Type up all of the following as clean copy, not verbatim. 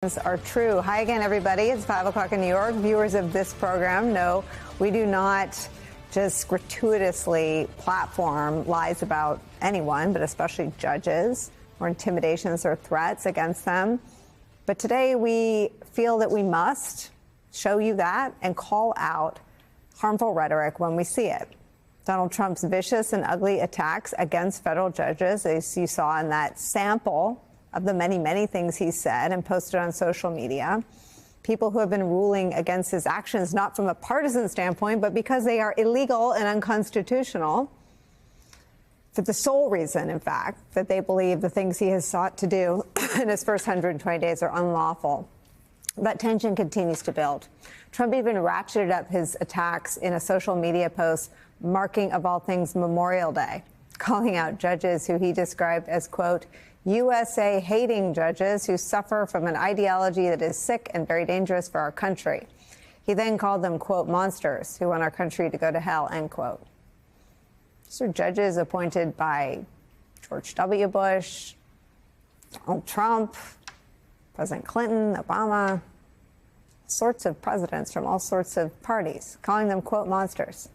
Are true. Hi again, everybody. It's 5 o'clock in New York. Viewers of this program know we do not just gratuitously platform lies about anyone, but especially judges, or intimidations or threats against them. But today we feel that we must show you that and call out harmful rhetoric when we see it. Donald Trump's vicious and ugly attacks against federal judges, as you saw in that sample of the many, many things he said and posted on social media. People who have been ruling against his actions, not from a partisan standpoint, but because they are illegal and unconstitutional, for the sole reason, in fact, that they believe the things he has sought to do in his first 120 days are unlawful. That tension continues to build. Trump even ratcheted up his attacks in a social media post marking, of all things, Memorial Day, calling out judges who he described as, quote, USA-hating judges who suffer from an ideology that is sick and very dangerous for our country. He then called them, quote, monsters who want our country to go to hell, end quote. These are judges appointed by George W. Bush, Donald Trump, President Clinton, Obama, sorts of presidents from all sorts of parties, calling them, quote, monsters.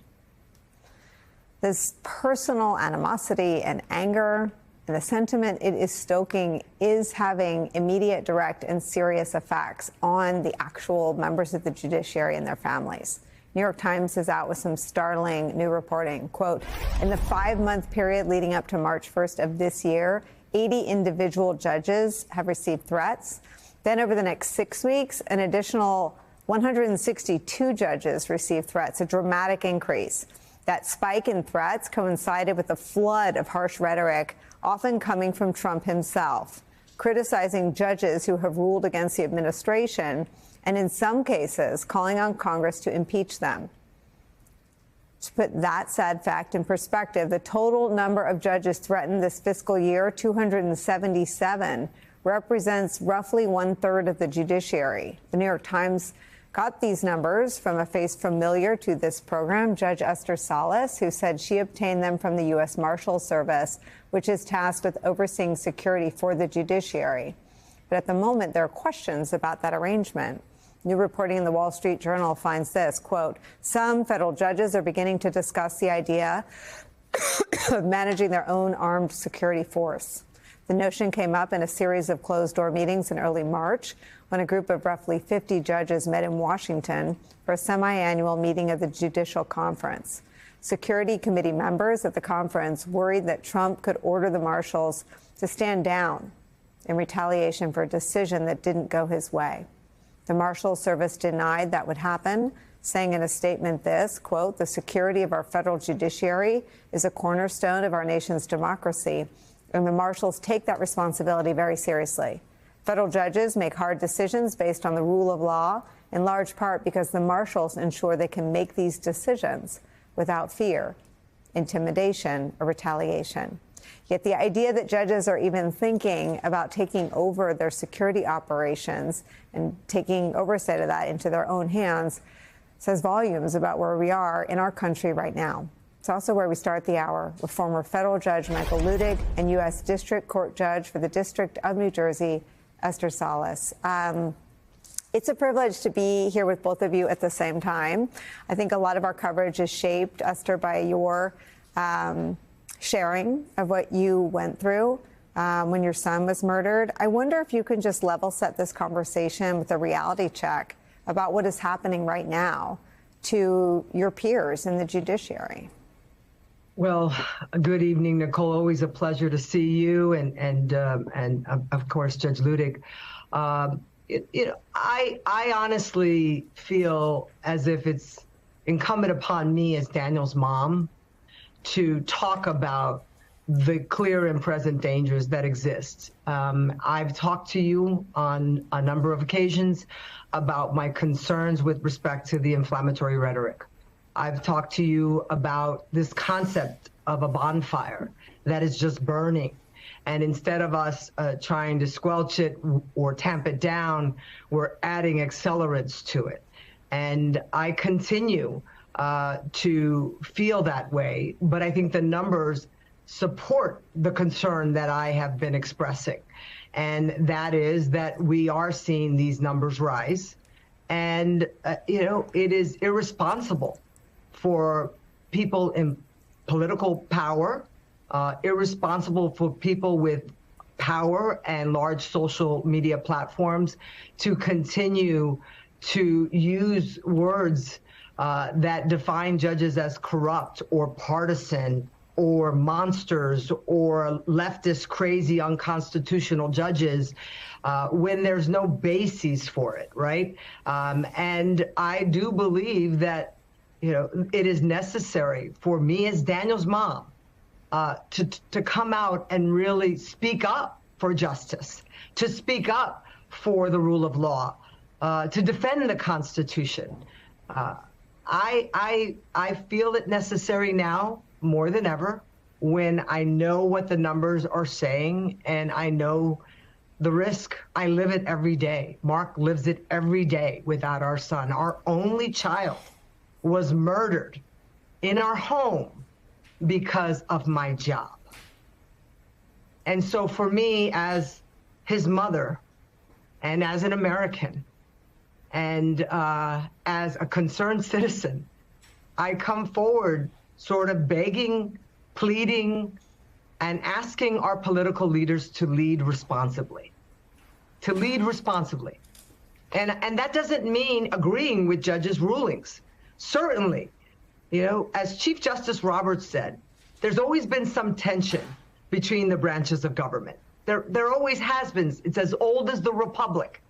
This personal animosity and anger and the sentiment it is stoking is having immediate, direct, and serious effects on the actual members of the judiciary and their families. New York Times is out with some startling new reporting. Quote, in the 5-month period leading up to March 1st of this year, 80 individual judges have received threats. Then over the next 6 weeks, an additional 162 judges received threats, a dramatic increase. That spike in threats coincided with a flood of harsh rhetoric, often coming from Trump himself, criticizing judges who have ruled against the administration and, in some cases, calling on Congress to impeach them. To put that sad fact in perspective, the total number of judges threatened this fiscal year, 277, represents roughly 1/3 of the judiciary. The New York Times got these numbers from a face familiar to this program, Judge Esther Salas, who said she obtained them from the U.S. Marshals Service, which is tasked with overseeing security for the judiciary. But at the moment, there are questions about that arrangement. New reporting in the Wall Street Journal finds this, quote, some federal judges are beginning to discuss the idea of managing their own armed security force. The notion came up in a series of closed-door meetings in early March when a group of roughly 50 judges met in Washington for a semi-annual meeting of the Judicial Conference. Security Committee members at the conference worried that Trump could order the marshals to stand down in retaliation for a decision that didn't go his way. The Marshals Service denied that would happen, saying in a statement this, quote, the security of our federal judiciary is a cornerstone of our nation's democracy, and the marshals take that responsibility very seriously. Federal judges make hard decisions based on the rule of law, in large part because the marshals ensure they can make these decisions without fear, intimidation, or retaliation. Yet the idea that judges are even thinking about taking over their security operations and taking oversight of that into their own hands says volumes about where we are in our country right now. It's also where we start the hour with former federal judge Michael Luttig and U.S. District Court Judge for the District of New Jersey, Esther Salas. It's a privilege to be here with both of you at the same time. I think a lot of our coverage is shaped, Esther, by your sharing of what you went through when your son was murdered. I wonder if you can just level set this conversation with a reality check about what is happening right now to your peers in the judiciary. Well, good evening, Nicole. Always a pleasure to see you, and of course, Judge Luttig. I honestly feel as if it's incumbent upon me as Daniel's mom to talk about the clear and present dangers that exist. I've talked to you on a number of occasions about my concerns with respect to the inflammatory rhetoric. I've talked to you about this concept of a bonfire that is just burning. And instead of us trying to squelch it or tamp it down, we're adding accelerants to it. And I continue to feel that way. But I think the numbers support the concern that I have been expressing. And that is that we are seeing these numbers rise. And, it is irresponsible for people in political power, irresponsible for people with power and large social media platforms to continue to use words that define judges as corrupt or partisan or monsters or leftist, crazy, unconstitutional judges when there's no basis for it, right? And I do believe that, it is necessary for me as Daniel's mom to come out and really speak up for justice, to speak up for the rule of law, to defend the Constitution. I feel it necessary now more than ever when I know what the numbers are saying and I know the risk. I live it every day. Mark lives it every day without our son. Our only child was murdered in our home because of my job. And so for me, as his mother and as an American and as a concerned citizen, I come forward sort of begging, pleading, and asking our political leaders to lead responsibly. And that doesn't mean agreeing with judges' rulings. Certainly, as Chief Justice Roberts said, there's always been some tension between the branches of government. There always has been. It's as old as the Republic.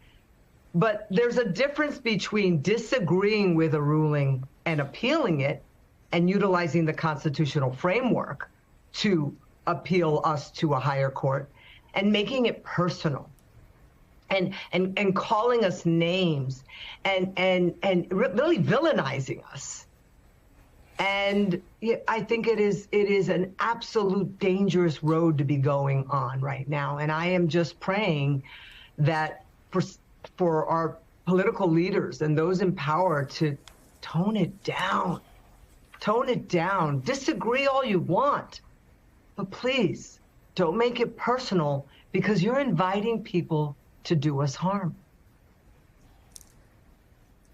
But there's a difference between disagreeing with a ruling and appealing it and utilizing the constitutional framework to appeal us to a higher court and making it personal and calling us names and really villainizing us. And I think it is an absolute dangerous road to be going on right now. And I am just praying that for our political leaders and those in power to tone it down. Disagree all you want, but please don't make it personal because you're inviting people to do us harm.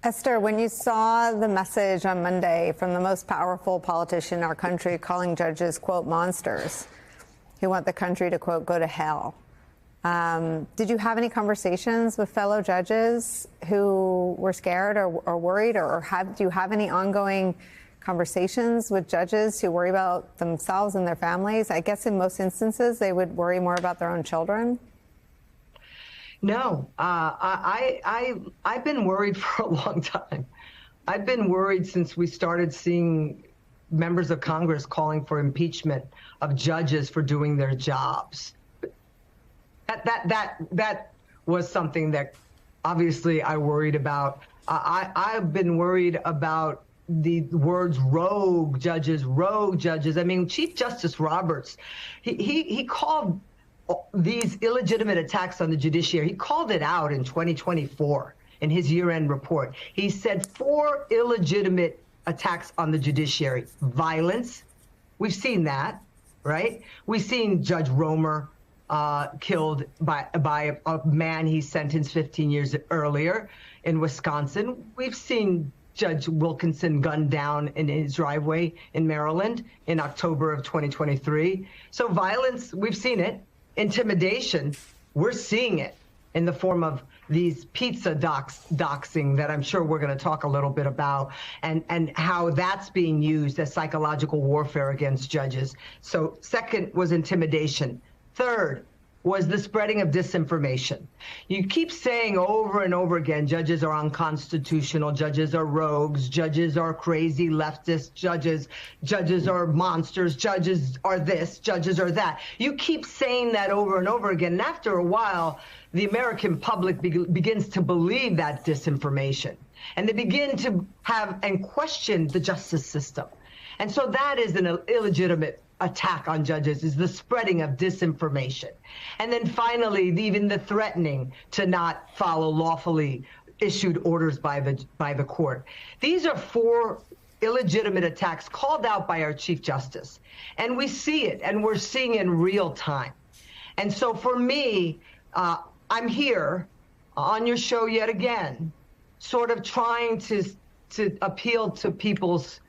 Esther, when you saw the message on Monday from the most powerful politician in our country calling judges, quote, monsters, who want the country to, quote, go to hell, did you have any conversations with fellow judges who were scared or worried, or do you have any ongoing conversations with judges who worry about themselves and their families? I guess in most instances, they would worry more about their own children. No, I've been worried for a long time. I've been worried since we started seeing members of Congress calling for impeachment of judges for doing their jobs. That was something that obviously I worried about. I've been worried about the words rogue judges. I mean, Chief Justice Roberts, he called these illegitimate attacks on the judiciary. He called it out in 2024 in his year-end report. He said 4 illegitimate attacks on the judiciary. Violence, we've seen that, right? We've seen Judge Romer killed by a man he sentenced 15 years earlier in Wisconsin. We've seen Judge Wilkinson gunned down in his driveway in Maryland in October of 2023. So violence, we've seen it. Intimidation, we're seeing it in the form of these pizza doxing that I'm sure we're going to talk a little bit about, and how that's being used as psychological warfare against judges. So second was intimidation. Third was the spreading of disinformation. You keep saying over and over again, judges are unconstitutional, judges are rogues, judges are crazy leftist judges are monsters, judges are this, judges are that. You keep saying that over and over again, and after a while, the American public begins to believe that disinformation, and they begin to have and question the justice system. And so that is an illegitimate attack on judges, is the spreading of disinformation. And then finally, even the threatening to not follow lawfully issued orders by the court. These are 4 illegitimate attacks called out by our Chief Justice. And we see it, and we're seeing it in real time. And so for me, I'm here on your show yet again, sort of trying to appeal to people's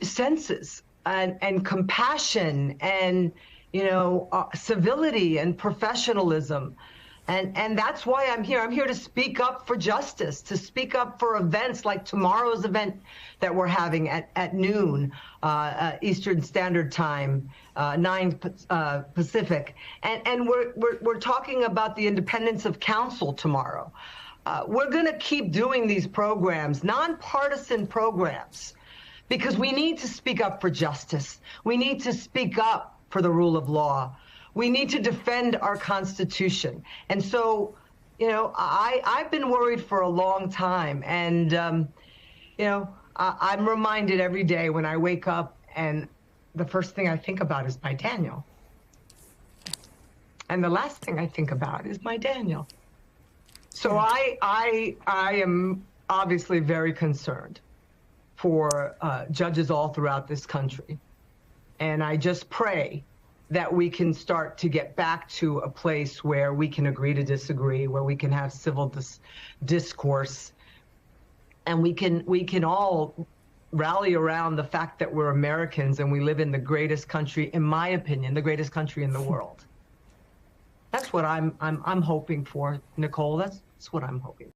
senses and compassion and, civility and professionalism. And that's why I'm here. I'm here to speak up for justice, to speak up for events like tomorrow's event that we're having at noon Eastern Standard Time, 9 Pacific. And we're talking about the independence of counsel tomorrow. We're going to keep doing these programs, nonpartisan programs, because we need to speak up for justice. We need to speak up for the rule of law. We need to defend our Constitution. And so, I've been worried for a long time. And, I'm reminded every day when I wake up and the first thing I think about is my Daniel. And the last thing I think about is my Daniel. So I am obviously very concerned for judges all throughout this country. And I just pray that we can start to get back to a place where we can agree to disagree, where we can have civil discourse, and we can all rally around the fact that we're Americans and we live in the greatest country, in my opinion, the greatest country in the world. That's what I'm hoping for, Nicole. That's what I'm hoping.